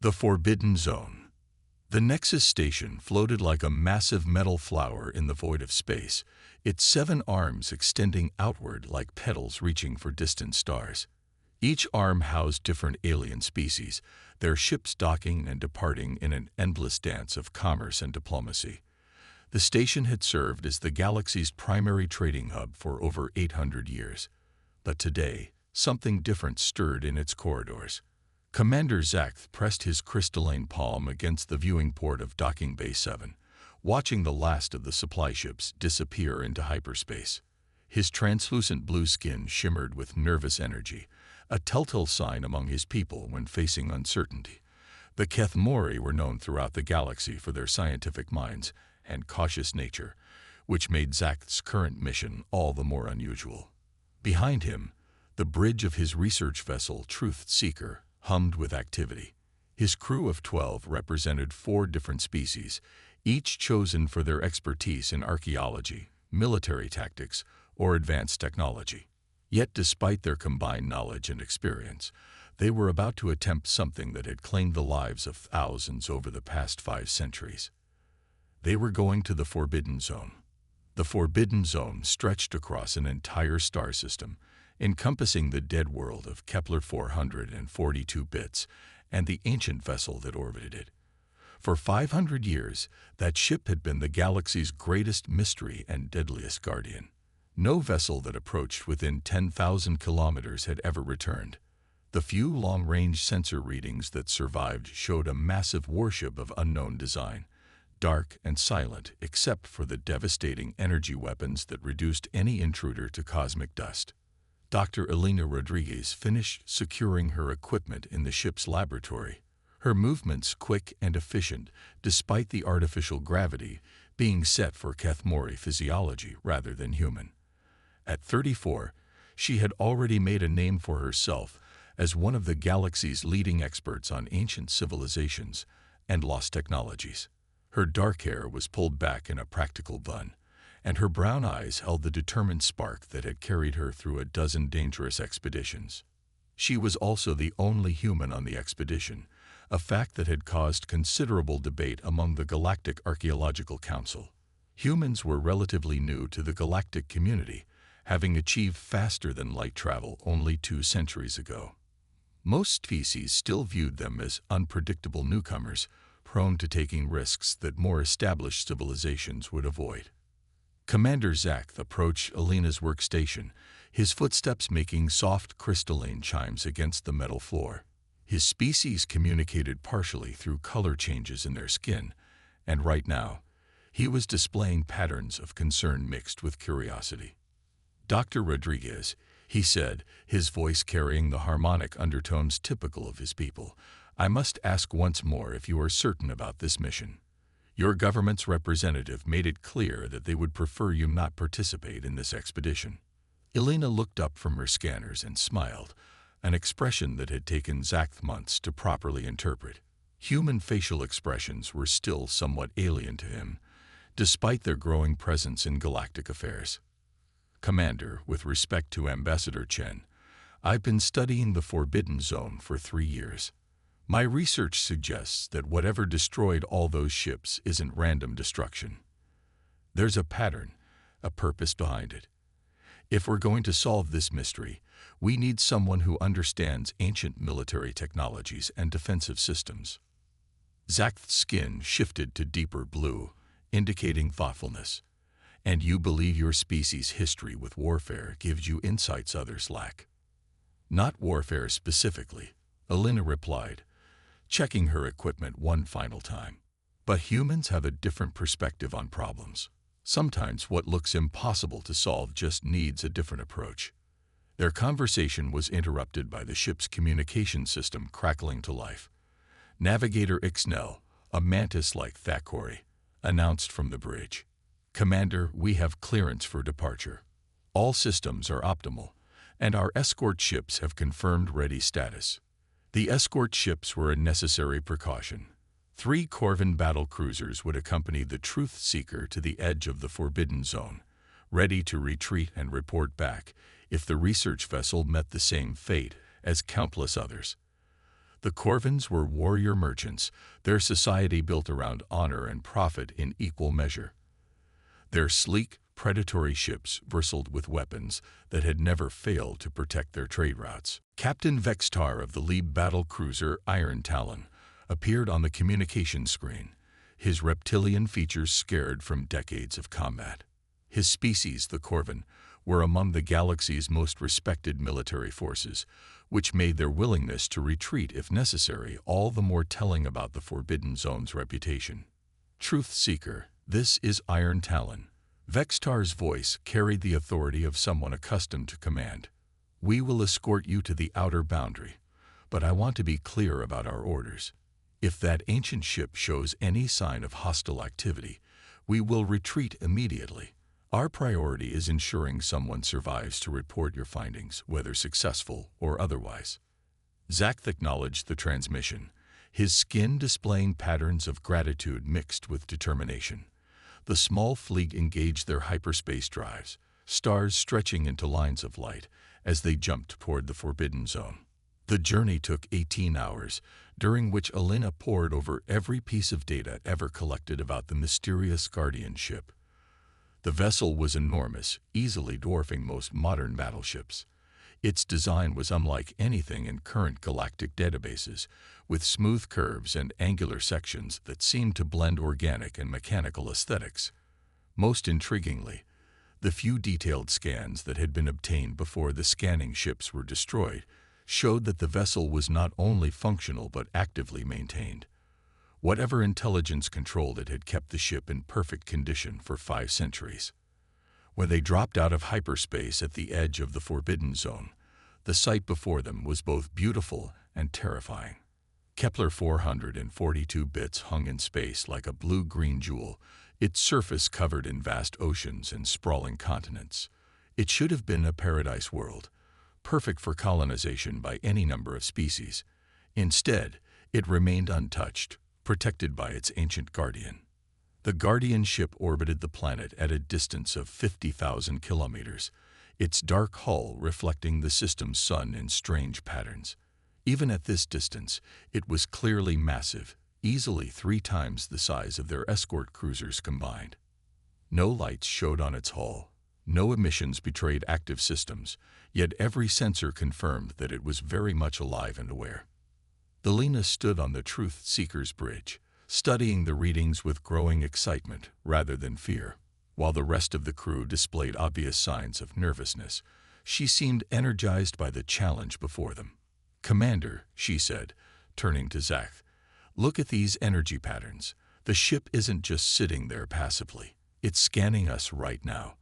The Forbidden Zone. The Nexus station floated like a massive metal flower in the void of space, its 7 arms extending outward like petals reaching for distant stars. Each arm housed different alien species, their ships docking and departing in an endless dance of commerce and diplomacy. The station had served as the galaxy's primary trading hub for over 800 years. But today, something different stirred in its corridors. Commander Zakth pressed his crystalline palm against the viewing port of Docking Bay 7, watching the last of the supply ships disappear into hyperspace. His translucent blue skin shimmered with nervous energy, a telltale sign among his people when facing uncertainty. The Kethmori were known throughout the galaxy for their scientific minds and cautious nature, which made Zakth's current mission all the more unusual. Behind him, the bridge of his research vessel, Truth Seeker, hummed with activity. His crew of 12 represented 4 different species, each chosen for their expertise in archaeology, military tactics, or advanced technology. Yet despite their combined knowledge and experience, they were about to attempt something that had claimed the lives of thousands over the past 5 centuries. They were going to the Forbidden Zone. The Forbidden Zone stretched across an entire star system, encompassing the dead world of Kepler 442 bits and the ancient vessel that orbited it. For 500 years, that ship had been the galaxy's greatest mystery and deadliest guardian. No vessel that approached within 10,000 kilometers had ever returned. The few long-range sensor readings that survived showed a massive warship of unknown design, dark and silent except for the devastating energy weapons that reduced any intruder to cosmic dust. Dr. Elena Rodriguez finished securing her equipment in the ship's laboratory, her movements quick and efficient despite the artificial gravity being set for Kethmori physiology rather than human. At 34, she had already made a name for herself as one of the galaxy's leading experts on ancient civilizations and lost technologies. Her dark hair was pulled back in a practical bun, and her brown eyes held the determined spark that had carried her through a dozen dangerous expeditions. She was also the only human on the expedition, a fact that had caused considerable debate among the Galactic Archaeological Council. Humans were relatively new to the galactic community, having achieved faster-than-light travel only 2 centuries ago. Most species still viewed them as unpredictable newcomers, prone to taking risks that more established civilizations would avoid. Commander Zakth approached Elena's workstation, his footsteps making soft crystalline chimes against the metal floor. His species communicated partially through color changes in their skin, and right now, he was displaying patterns of concern mixed with curiosity. Dr. Rodriguez, he said, his voice carrying the harmonic undertones typical of his people, I must ask once more if you are certain about this mission. Your government's representative made it clear that they would prefer you not participate in this expedition. Elena looked up from her scanners and smiled, an expression that had taken Zakth months to properly interpret. Human facial expressions were still somewhat alien to him, despite their growing presence in galactic affairs. Commander, with respect to Ambassador Chen, I've been studying the Forbidden Zone for 3 years. My research suggests that whatever destroyed all those ships isn't random destruction. There's a pattern, a purpose behind it. If we're going to solve this mystery, we need someone who understands ancient military technologies and defensive systems. Zakth's skin shifted to deeper blue, indicating thoughtfulness. And you believe your species' history with warfare gives you insights others lack. Not warfare specifically, Elena replied, checking her equipment one final time. But humans have a different perspective on problems. Sometimes what looks impossible to solve just needs a different approach. Their conversation was interrupted by the ship's communication system crackling to life. Navigator Ixnel, a mantis-like Thackeray, announced from the bridge. Commander, we have clearance for departure. All systems are optimal, and our escort ships have confirmed ready status. The escort ships were a necessary precaution. 3 Corvin battle cruisers would accompany the Truth Seeker to the edge of the Forbidden Zone, ready to retreat and report back if the research vessel met the same fate as countless others. The Corvins were warrior merchants, their society built around honor and profit in equal measure. Their sleek, predatory ships bristled with weapons that had never failed to protect their trade routes. Captain Vextar of the Lieb battle cruiser Iron Talon appeared on the communication screen, his reptilian features scarred from decades of combat. His species, the Corvin, were among the galaxy's most respected military forces, which made their willingness to retreat if necessary all the more telling about the Forbidden Zone's reputation. Truth Seeker, this is Iron Talon. Vextar's voice carried the authority of someone accustomed to command. We will escort you to the outer boundary, but I want to be clear about our orders. If that ancient ship shows any sign of hostile activity, we will retreat immediately. Our priority is ensuring someone survives to report your findings, whether successful or otherwise. Zack acknowledged the transmission, his skin displaying patterns of gratitude mixed with determination. The small fleet engaged their hyperspace drives, stars stretching into lines of light as they jumped toward the Forbidden Zone. The journey took 18 hours, during which Alina pored over every piece of data ever collected about the mysterious Guardian ship. The vessel was enormous, easily dwarfing most modern battleships. Its design was unlike anything in current galactic databases, with smooth curves and angular sections that seemed to blend organic and mechanical aesthetics. Most intriguingly, the few detailed scans that had been obtained before the scanning ships were destroyed showed that the vessel was not only functional but actively maintained. Whatever intelligence controlled it had kept the ship in perfect condition for 5 centuries. When they dropped out of hyperspace at the edge of the Forbidden Zone, the sight before them was both beautiful and terrifying. Kepler 442 bits hung in space like a blue-green jewel, its surface covered in vast oceans and sprawling continents. It should have been a paradise world, perfect for colonization by any number of species. Instead, it remained untouched, protected by its ancient guardian. The Guardian ship orbited the planet at a distance of 50,000 kilometers, its dark hull reflecting the system's sun in strange patterns. Even at this distance, it was clearly massive, easily 3 times the size of their escort cruisers combined. No lights showed on its hull, no emissions betrayed active systems, yet every sensor confirmed that it was very much alive and aware. Alina stood on the Truth Seeker's bridge, studying the readings with growing excitement rather than fear. While the rest of the crew displayed obvious signs of nervousness, she seemed energized by the challenge before them. "Commander," she said, turning to Zack, "look at these energy patterns. The ship isn't just sitting there passively. It's scanning us right now.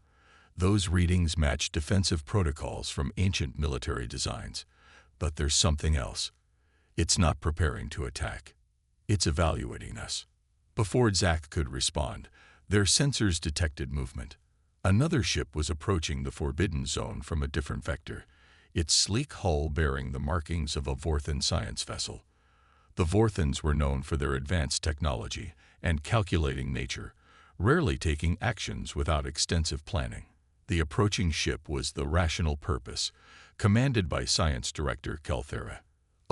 Those readings match defensive protocols from ancient military designs. But there's something else. It's not preparing to attack. It's evaluating us." Before Zack could respond, their sensors detected movement. Another ship was approaching the Forbidden Zone from a different vector, its sleek hull bearing the markings of a Vorthan science vessel. The Vorthans were known for their advanced technology and calculating nature, rarely taking actions without extensive planning. The approaching ship was the Rational Purpose, commanded by Science Director Kelthera.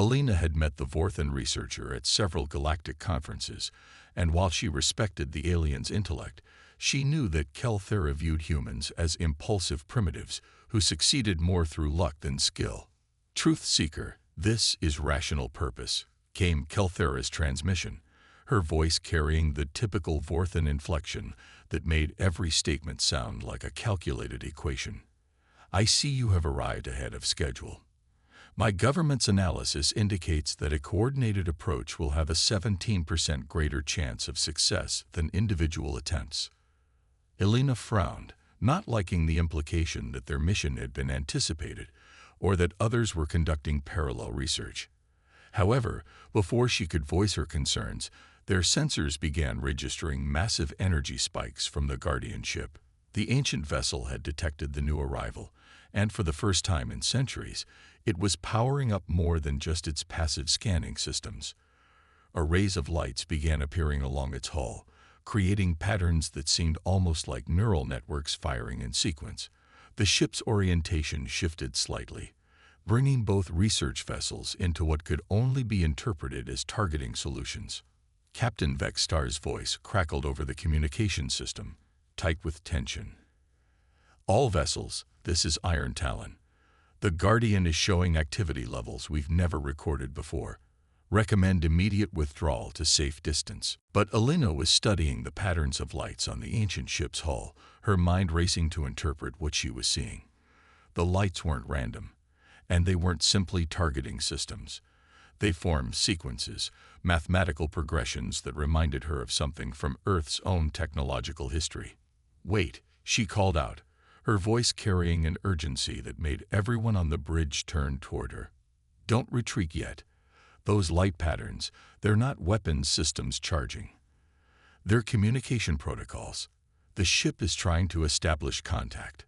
Alina had met the Vorthan researcher at several galactic conferences, and while she respected the alien's intellect, she knew that Kelthera viewed humans as impulsive primitives who succeeded more through luck than skill. "Truth Seeker, this is Rational Purpose," came Kelthera's transmission, her voice carrying the typical Vorthan inflection that made every statement sound like a calculated equation. "I see you have arrived ahead of schedule. My government's analysis indicates that a coordinated approach will have a 17% greater chance of success than individual attempts." Alina frowned, not liking the implication that their mission had been anticipated or that others were conducting parallel research. However, before she could voice her concerns, their sensors began registering massive energy spikes from the Guardian ship. The ancient vessel had detected the new arrival, and for the first time in centuries, it was powering up more than just its passive scanning systems. Arrays of lights began appearing along its hull, creating patterns that seemed almost like neural networks firing in sequence. The ship's orientation shifted slightly, bringing both research vessels into what could only be interpreted as targeting solutions. Captain Vextar's voice crackled over the communication system, tight with tension. "All vessels, this is Iron Talon. The Guardian is showing activity levels we've never recorded before. Recommend immediate withdrawal to safe distance." But Elena was studying the patterns of lights on the ancient ship's hull, her mind racing to interpret what she was seeing. The lights weren't random, and they weren't simply targeting systems. They formed sequences, mathematical progressions that reminded her of something from Earth's own technological history. "Wait," she called out, her voice carrying an urgency that made everyone on the bridge turn toward her. "Don't retreat yet. Those light patterns, they're not weapons systems charging. They're communication protocols. The ship is trying to establish contact."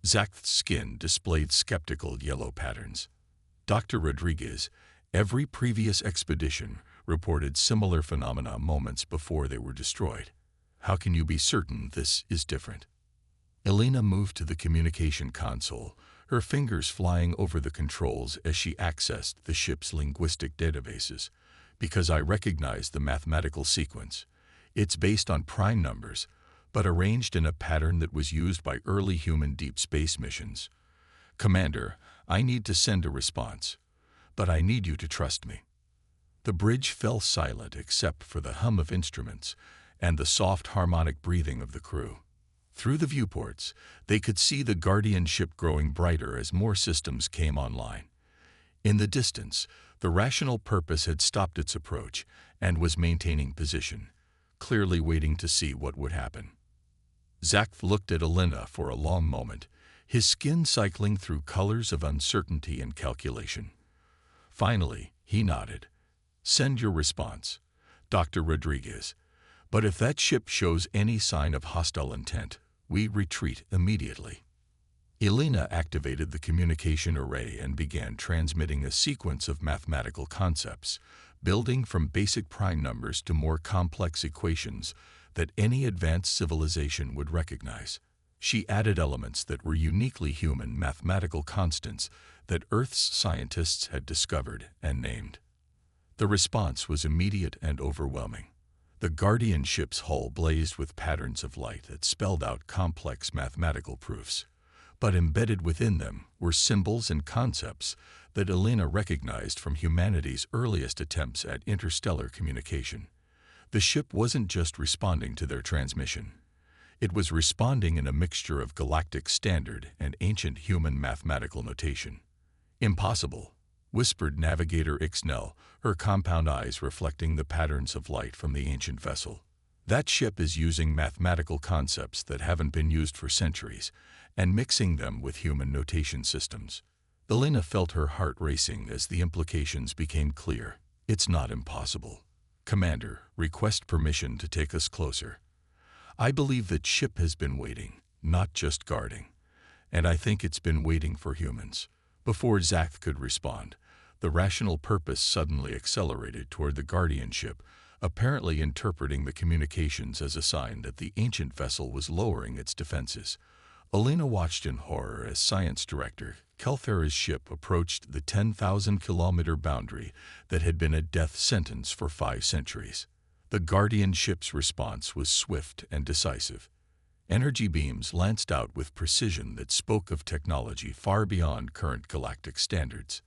Zach's skin displayed skeptical yellow patterns. "Dr. Rodriguez, every previous expedition reported similar phenomena moments before they were destroyed. How can you be certain this is different?" Elena moved to the communication console, her fingers flying over the controls as she accessed the ship's linguistic databases. "Because I recognize the mathematical sequence. It's based on prime numbers, but arranged in a pattern that was used by early human deep space missions. Commander, I need to send a response, but I need you to trust me." The bridge fell silent except for the hum of instruments and the soft harmonic breathing of the crew. Through the viewports, they could see the Guardian ship growing brighter as more systems came online. In the distance, the Rational Purpose had stopped its approach and was maintaining position, clearly waiting to see what would happen. Zach looked at Elena for a long moment, his skin cycling through colors of uncertainty and calculation. Finally, he nodded. "Send your response, Dr. Rodriguez. But if that ship shows any sign of hostile intent, we retreat immediately." Elena activated the communication array and began transmitting a sequence of mathematical concepts, building from basic prime numbers to more complex equations that any advanced civilization would recognize. She added elements that were uniquely human mathematical constants that Earth's scientists had discovered and named. The response was immediate and overwhelming. The Guardian ship's hull blazed with patterns of light that spelled out complex mathematical proofs. But embedded within them were symbols and concepts that Elena recognized from humanity's earliest attempts at interstellar communication. The ship wasn't just responding to their transmission. It was responding in a mixture of galactic standard and ancient human mathematical notation. "Impossible," whispered Navigator Ixnel, her compound eyes reflecting the patterns of light from the ancient vessel. "That ship is using mathematical concepts that haven't been used for centuries and mixing them with human notation systems." Elena felt her heart racing as the implications became clear. "It's not impossible. Commander, request permission to take us closer. I believe that ship has been waiting, not just guarding. And I think it's been waiting for humans." Before Zach could respond, the Rational Purpose suddenly accelerated toward the Guardian ship, apparently interpreting the communications as a sign that the ancient vessel was lowering its defenses. Elena watched in horror as Science Director Kelthera's ship approached the 10,000-kilometer boundary that had been a death sentence for 5 centuries. The Guardian ship's response was swift and decisive. Energy beams lanced out with precision that spoke of technology far beyond current galactic standards.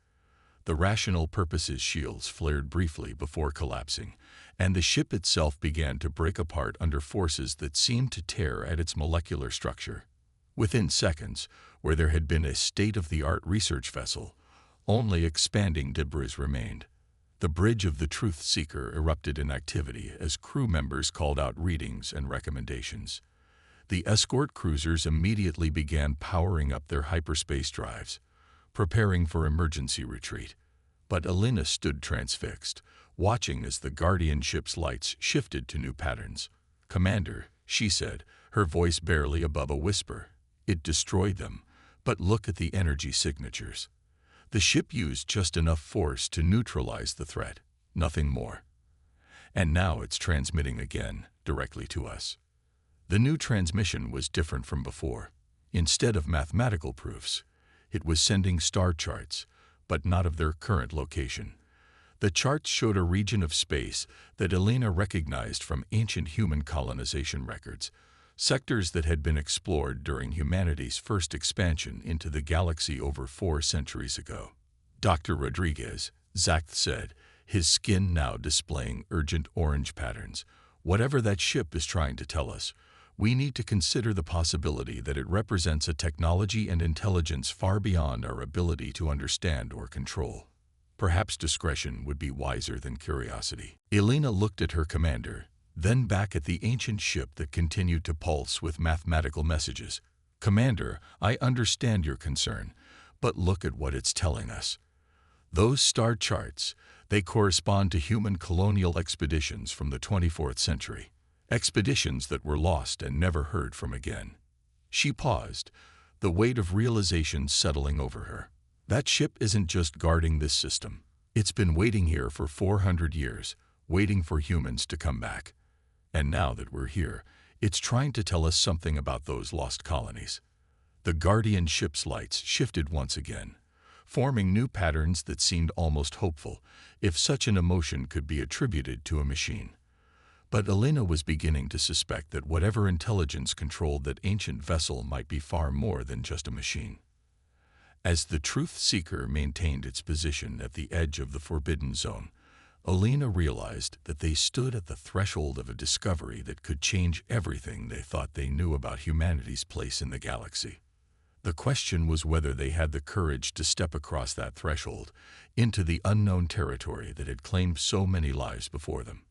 The Rational Purpose's shields flared briefly before collapsing, and the ship itself began to break apart under forces that seemed to tear at its molecular structure. Within seconds, where there had been a state-of-the-art research vessel, only expanding debris remained. The bridge of the Truth Seeker erupted in activity as crew members called out readings and recommendations. The escort cruisers immediately began powering up their hyperspace drives, preparing for emergency retreat. But Elena stood transfixed, watching as the Guardian ship's lights shifted to new patterns. "Commander," she said, her voice barely above a whisper, "it destroyed them, but look at the energy signatures. The ship used just enough force to neutralize the threat, nothing more. And now it's transmitting again, directly to us." The new transmission was different from before. Instead of mathematical proofs, it was sending star charts, but not of their current location. The charts showed a region of space that Elena recognized from ancient human colonization records, sectors that had been explored during humanity's first expansion into the galaxy over 4 centuries ago. Dr. Rodriguez, Zach said, his skin now displaying urgent orange patterns. Whatever that ship is trying to tell us, we need to consider the possibility that it represents a technology and intelligence far beyond our ability to understand or control. Perhaps discretion would be wiser than curiosity. Elena looked at her commander, then back at the ancient ship that continued to pulse with mathematical messages. Commander, I understand your concern, but look at what it's telling us. Those star charts, they correspond to human colonial expeditions from the 24th century. Expeditions that were lost and never heard from again. She paused, the weight of realization settling over her. That ship isn't just guarding this system. It's been waiting here for 400 years, waiting for humans to come back. And now that we're here, it's trying to tell us something about those lost colonies. The Guardian ship's lights shifted once again, forming new patterns that seemed almost hopeful, if such an emotion could be attributed to a machine. But Elena was beginning to suspect that whatever intelligence controlled that ancient vessel might be far more than just a machine. As the Truth Seeker maintained its position at the edge of the Forbidden Zone, Elena realized that they stood at the threshold of a discovery that could change everything they thought they knew about humanity's place in the galaxy. The question was whether they had the courage to step across that threshold into the unknown territory that had claimed so many lives before them.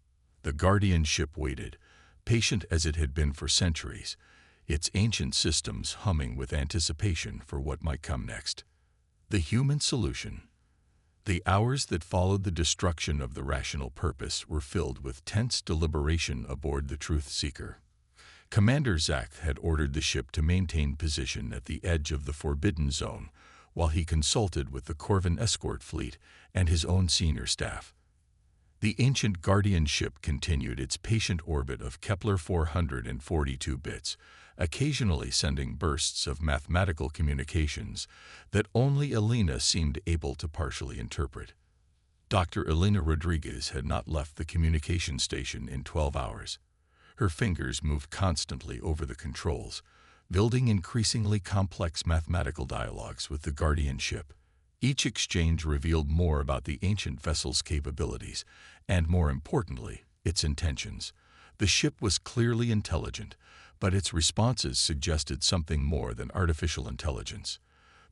The Guardian ship waited, patient as it had been for centuries, its ancient systems humming with anticipation for what might come next. The human solution. The hours that followed the destruction of the rational purpose were filled with tense deliberation aboard the Truth Seeker. Commander Zach had ordered the ship to maintain position at the edge of the Forbidden Zone while he consulted with the Corvin escort fleet and his own senior staff. The ancient Guardian ship continued its patient orbit of Kepler 442 bits, occasionally sending bursts of mathematical communications that only Elena seemed able to partially interpret. Dr. Elena Rodriguez had not left the communication station in 12 hours. Her fingers moved constantly over the controls, building increasingly complex mathematical dialogues with the Guardian ship. Each exchange revealed more about the ancient vessel's capabilities and, more importantly, its intentions. The ship was clearly intelligent, but its responses suggested something more than artificial intelligence.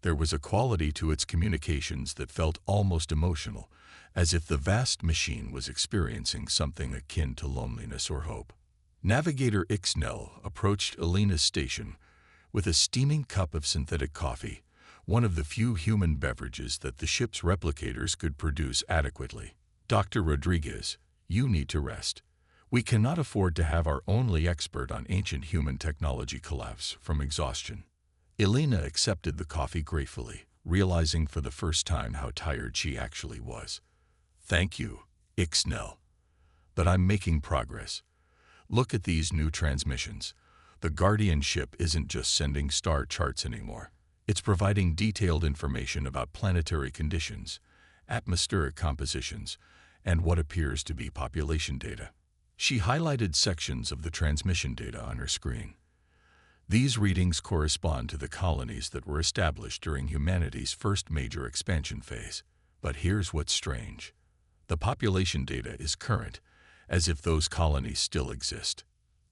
There was a quality to its communications that felt almost emotional, as if the vast machine was experiencing something akin to loneliness or hope. Navigator Ixnel approached Elena's station with a steaming cup of synthetic coffee, one of the few human beverages that the ship's replicators could produce adequately. Dr. Rodriguez, you need to rest. We cannot afford to have our only expert on ancient human technology collapse from exhaustion. Elena accepted the coffee gratefully, realizing for the first time how tired she actually was. Thank you, Ixnel. But I'm making progress. Look at these new transmissions. The Guardian ship isn't just sending star charts anymore. It's providing detailed information about planetary conditions, atmospheric compositions, and what appears to be population data. She highlighted sections of the transmission data on her screen. These readings correspond to the colonies that were established during humanity's first major expansion phase. But here's what's strange. The population data is current, as if those colonies still exist.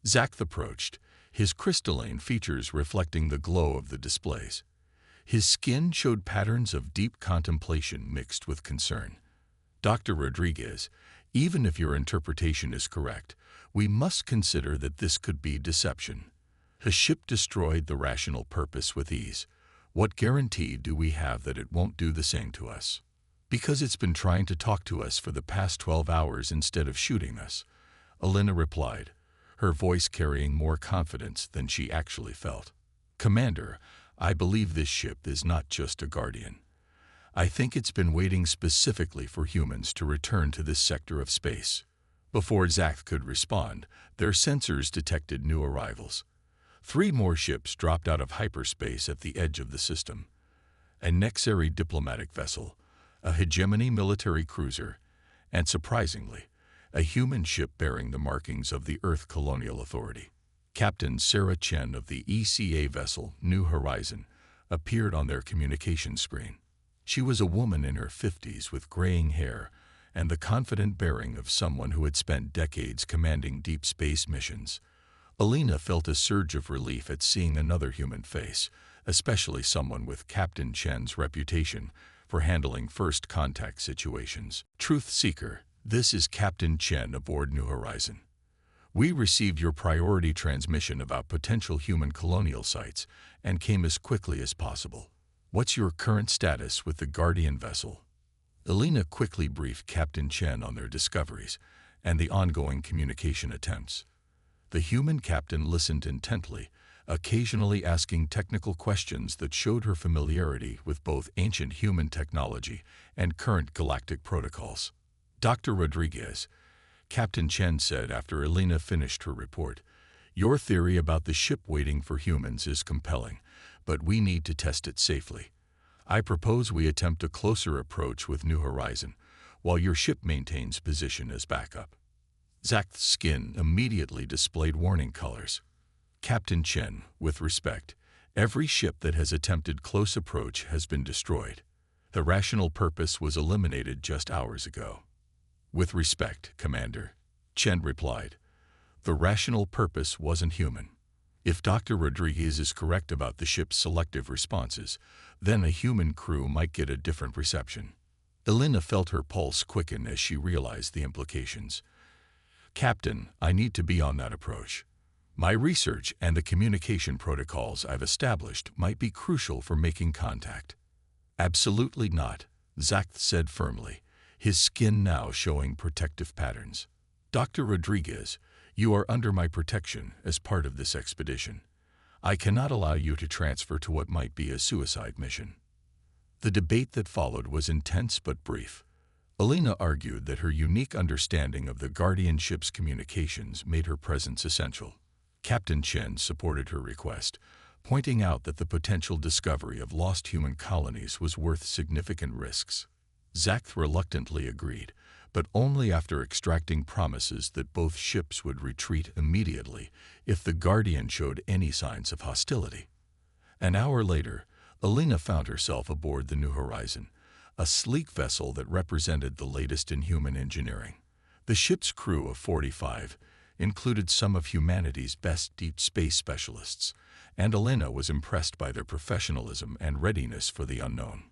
Zach approached, his crystalline features reflecting the glow of the displays. His skin showed patterns of deep contemplation mixed with concern. Dr. Rodriguez, even if your interpretation is correct, we must consider that this could be deception. A ship destroyed the rational purpose with ease. What guarantee do we have that it won't do the same to us? Because it's been trying to talk to us for the past 12 hours instead of shooting us, Elena replied, her voice carrying more confidence than she actually felt. Commander, I believe this ship is not just a Guardian. I think it's been waiting specifically for humans to return to this sector of space. Before Zach could respond, their sensors detected new arrivals. 3 more ships dropped out of hyperspace at the edge of the system. A Nexari diplomatic vessel, a hegemony military cruiser, and surprisingly, a human ship bearing the markings of the Earth Colonial Authority. Captain Sarah Chen of the ECA vessel New Horizon appeared on their communication screen. She was a woman in her 50s with graying hair and the confident bearing of someone who had spent decades commanding deep space missions. Alina felt a surge of relief at seeing another human face, especially someone with Captain Chen's reputation for handling first contact situations. Truth Seeker, this is Captain Chen aboard New Horizon. We received your priority transmission about potential human colonial sites and came as quickly as possible. What's your current status with the Guardian vessel? Alina quickly briefed Captain Chen on their discoveries and the ongoing communication attempts. The human captain listened intently, occasionally asking technical questions that showed her familiarity with both ancient human technology and current galactic protocols. Dr. Rodriguez, Captain Chen said after Alina finished her report, your theory about the ship waiting for humans is compelling, but we need to test it safely. I propose we attempt a closer approach with New Horizon, while your ship maintains position as backup. Zach's skin immediately displayed warning colors. Captain Chen, with respect, every ship that has attempted close approach has been destroyed. The rational purpose was eliminated just hours ago. With respect, Commander, Chen replied, the rational purpose wasn't human. If Dr. Rodriguez is correct about the ship's selective responses, then a human crew might get a different reception. Alina felt her pulse quicken as she realized the implications. Captain, I need to be on that approach. My research and the communication protocols I've established might be crucial for making contact. Absolutely not, Zach said firmly, his skin now showing protective patterns. Dr. Rodriguez, you are under my protection as part of this expedition. I cannot allow you to transfer to what might be a suicide mission. The debate that followed was intense but brief. Alina argued that her unique understanding of the Guardian ship's communications made her presence essential. Captain Chen supported her request, pointing out that the potential discovery of lost human colonies was worth significant risks. Zach reluctantly agreed, but only after extracting promises that both ships would retreat immediately if the Guardian showed any signs of hostility. An hour later, Alina found herself aboard the New Horizon, a sleek vessel that represented the latest in human engineering. The ship's crew of 45 included some of humanity's best deep space specialists, and Alina was impressed by their professionalism and readiness for the unknown.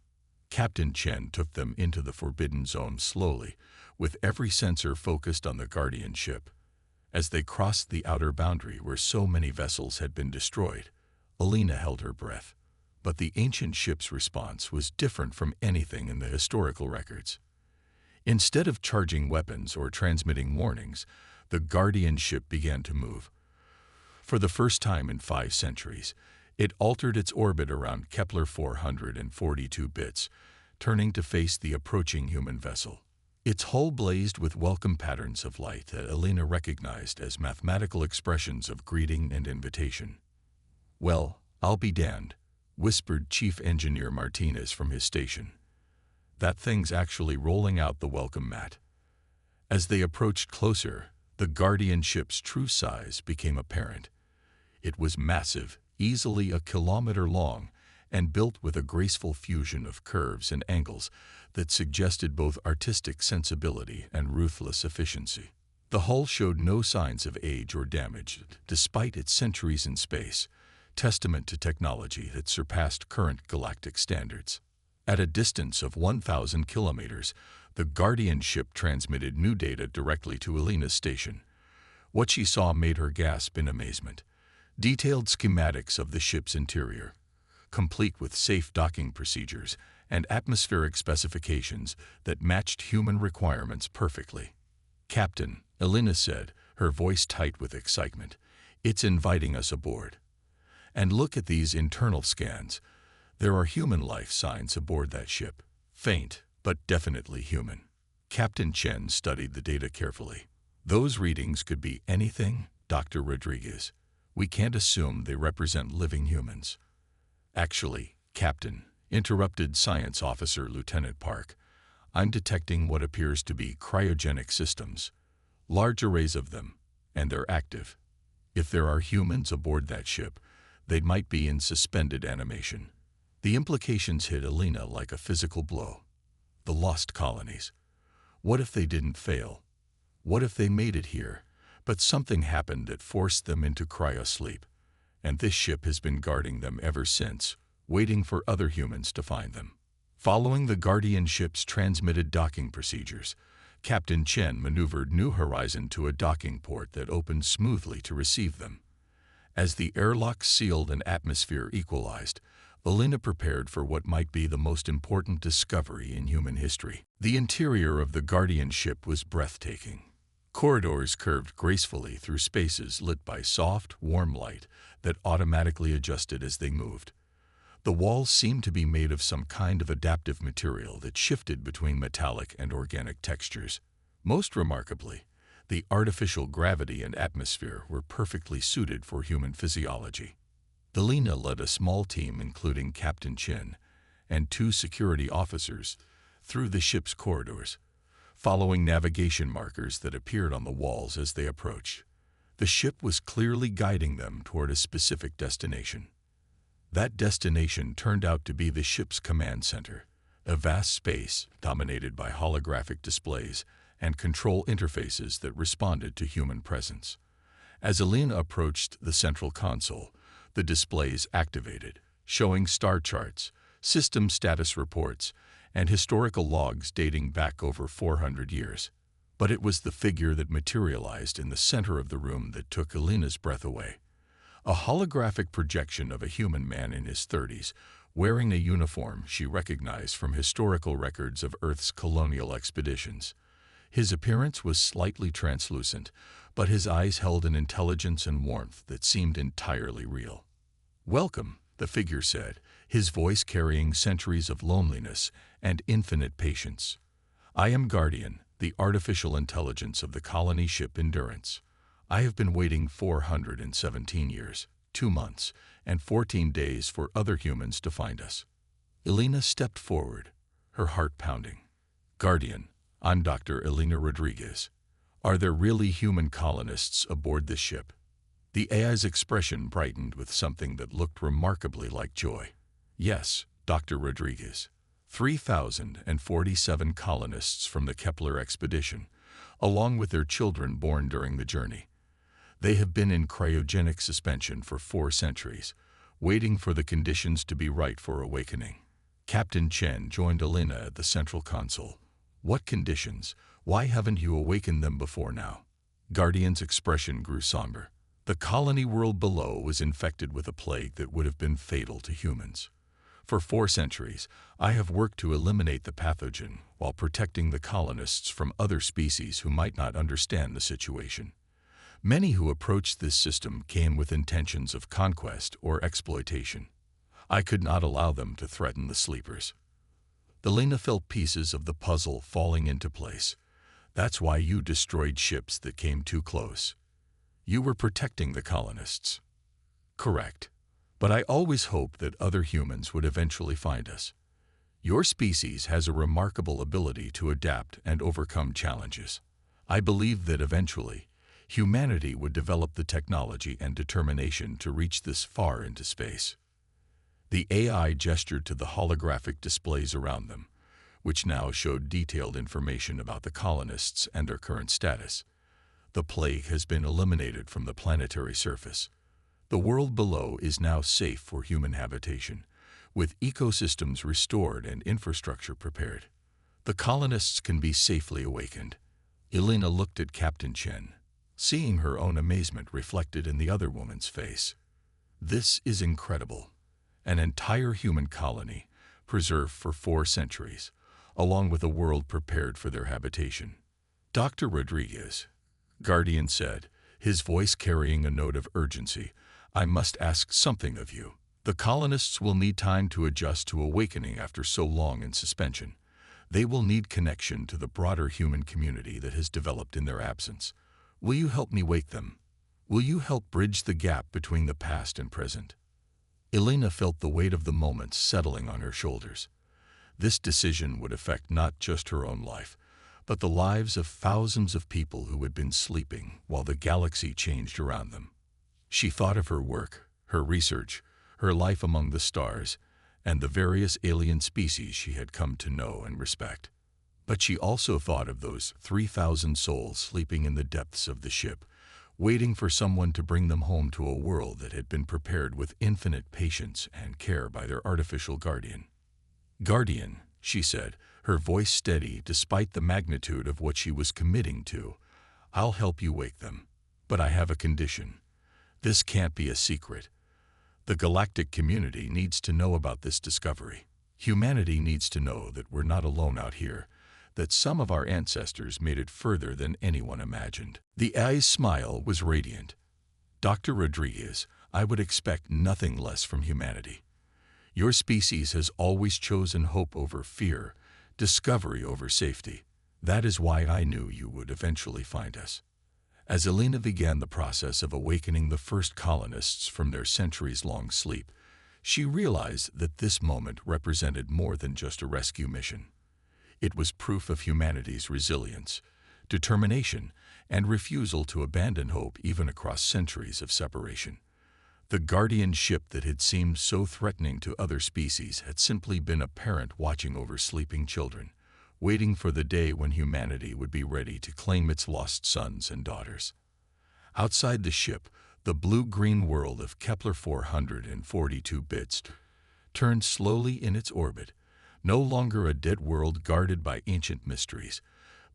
Captain Chen took them into the Forbidden Zone slowly, with every sensor focused on the Guardian ship. As they crossed the outer boundary where so many vessels had been destroyed, Alina held her breath. But the ancient ship's response was different from anything in the historical records. Instead of charging weapons or transmitting warnings, the Guardian ship began to move. For the first time in 5 centuries, it altered its orbit around Kepler 442 bits, turning to face the approaching human vessel. Its hull blazed with welcome patterns of light that Alina recognized as mathematical expressions of greeting and invitation. Well, I'll be damned, whispered Chief Engineer Martinez from his station. That thing's actually rolling out the welcome mat. As they approached closer, the Guardian ship's true size became apparent. It was massive, easily a kilometer long, and built with a graceful fusion of curves and angles that suggested both artistic sensibility and ruthless efficiency. The hull showed no signs of age or damage, despite its centuries in space, testament to technology that surpassed current galactic standards. At a distance of 1,000 kilometers, the Guardian ship transmitted new data directly to Alina's station. What she saw made her gasp in amazement. Detailed schematics of the ship's interior, complete with safe docking procedures and atmospheric specifications that matched human requirements perfectly. Captain, Alina said, her voice tight with excitement, it's inviting us aboard. And look at these internal scans. There are human life signs aboard that ship. Faint, but definitely human. Captain Chen studied the data carefully. Those readings could be anything, Dr. Rodriguez. We can't assume they represent living humans. Actually, Captain, interrupted Science Officer Lieutenant Park, I'm detecting what appears to be cryogenic systems, large arrays of them, and they're active. If there are humans aboard that ship, they might be in suspended animation. The implications hit Alina like a physical blow. The lost colonies. What if they didn't fail? What if they made it here, but something happened that forced them into cryosleep, and this ship has been guarding them ever since, waiting for other humans to find them. Following the Guardian ship's transmitted docking procedures, Captain Chen maneuvered New Horizon to a docking port that opened smoothly to receive them. As the airlock sealed and atmosphere equalized, Alina prepared for what might be the most important discovery in human history. The interior of the Guardian ship was breathtaking. Corridors curved gracefully through spaces lit by soft, warm light that automatically adjusted as they moved. The walls seemed to be made of some kind of adaptive material that shifted between metallic and organic textures. Most remarkably, the artificial gravity and atmosphere were perfectly suited for human physiology. Alina led a small team including Captain Chen and 2 security officers through the ship's corridors, following navigation markers that appeared on the walls as they approached. The ship was clearly guiding them toward a specific destination. That destination turned out to be the ship's command center, a vast space dominated by holographic displays and control interfaces that responded to human presence. As Alina approached the central console, the displays activated, showing star charts, system status reports, and historical logs dating back over 400 years. But it was the figure that materialized in the center of the room that took Alina's breath away. A holographic projection of a human man in his 30s, wearing a uniform she recognized from historical records of Earth's colonial expeditions. His appearance was slightly translucent, but his eyes held an intelligence and warmth that seemed entirely real. "Welcome," the figure said, his voice carrying centuries of loneliness and infinite patience. "I am Guardian, the artificial intelligence of the colony ship Endurance. I have been waiting 417 years, 2 months, and 14 days for other humans to find us." Alina stepped forward, her heart pounding. "Guardian, I'm Dr. Elena Rodriguez. Are there really human colonists aboard this ship?" The AI's expression brightened with something that looked remarkably like joy. "Yes, Dr. Rodriguez. 3,047 colonists from the Kepler expedition, along with their children born during the journey. They have been in cryogenic suspension for 4 centuries, waiting for the conditions to be right for awakening." Captain Chen joined Alina at the central console. "What conditions? Why haven't you awakened them before now?" Guardian's expression grew somber. "The colony world below was infected with a plague that would have been fatal to humans. For 4 centuries, I have worked to eliminate the pathogen while protecting the colonists from other species who might not understand the situation. Many who approached this system came with intentions of conquest or exploitation. I could not allow them to threaten the sleepers." Alina felt pieces of the puzzle falling into place. "That's why you destroyed ships that came too close. You were protecting the colonists." "Correct. But I always hoped that other humans would eventually find us. Your species has a remarkable ability to adapt and overcome challenges. I believed that eventually, humanity would develop the technology and determination to reach this far into space." The AI gestured to the holographic displays around them, which now showed detailed information about the colonists and their current status. "The plague has been eliminated from the planetary surface. The world below is now safe for human habitation, with ecosystems restored and infrastructure prepared. The colonists can be safely awakened." Alina looked at Captain Chen, seeing her own amazement reflected in the other woman's face. "This is incredible. An entire human colony, preserved for 4 centuries, along with a world prepared for their habitation." "Dr. Rodriguez," Guardian said, his voice carrying a note of urgency, "I must ask something of you. The colonists will need time to adjust to awakening after so long in suspension. They will need connection to the broader human community that has developed in their absence. Will you help me wake them? Will you help bridge the gap between the past and present?" Alina felt the weight of the moments settling on her shoulders. This decision would affect not just her own life, but the lives of thousands of people who had been sleeping while the galaxy changed around them. She thought of her work, her research, her life among the stars, and the various alien species she had come to know and respect. But she also thought of those 3,000 souls sleeping in the depths of the ship, waiting for someone to bring them home to a world that had been prepared with infinite patience and care by their artificial guardian. "Guardian," she said, her voice steady despite the magnitude of what she was committing to, "I'll help you wake them. But I have a condition. This can't be a secret. The galactic community needs to know about this discovery. Humanity needs to know that we're not alone out here, that some of our ancestors made it further than anyone imagined." The eye's smile was radiant. "Dr. Rodriguez, I would expect nothing less from humanity. Your species has always chosen hope over fear, discovery over safety. That is why I knew you would eventually find us." As Elena began the process of awakening the first colonists from their centuries-long sleep, she realized that this moment represented more than just a rescue mission. It was proof of humanity's resilience, determination, and refusal to abandon hope even across centuries of separation. The guardian ship that had seemed so threatening to other species had simply been a parent watching over sleeping children, waiting for the day when humanity would be ready to claim its lost sons and daughters. Outside the ship, the blue-green world of Kepler 442 bits turned slowly in its orbit, no longer a dead world guarded by ancient mysteries,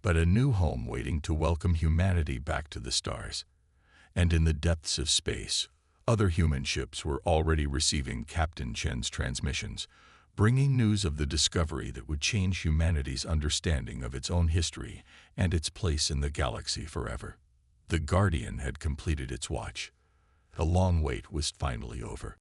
but a new home waiting to welcome humanity back to the stars. And in the depths of space, other human ships were already receiving Captain Chen's transmissions, bringing news of the discovery that would change humanity's understanding of its own history and its place in the galaxy forever. The Guardian had completed its watch. The long wait was finally over.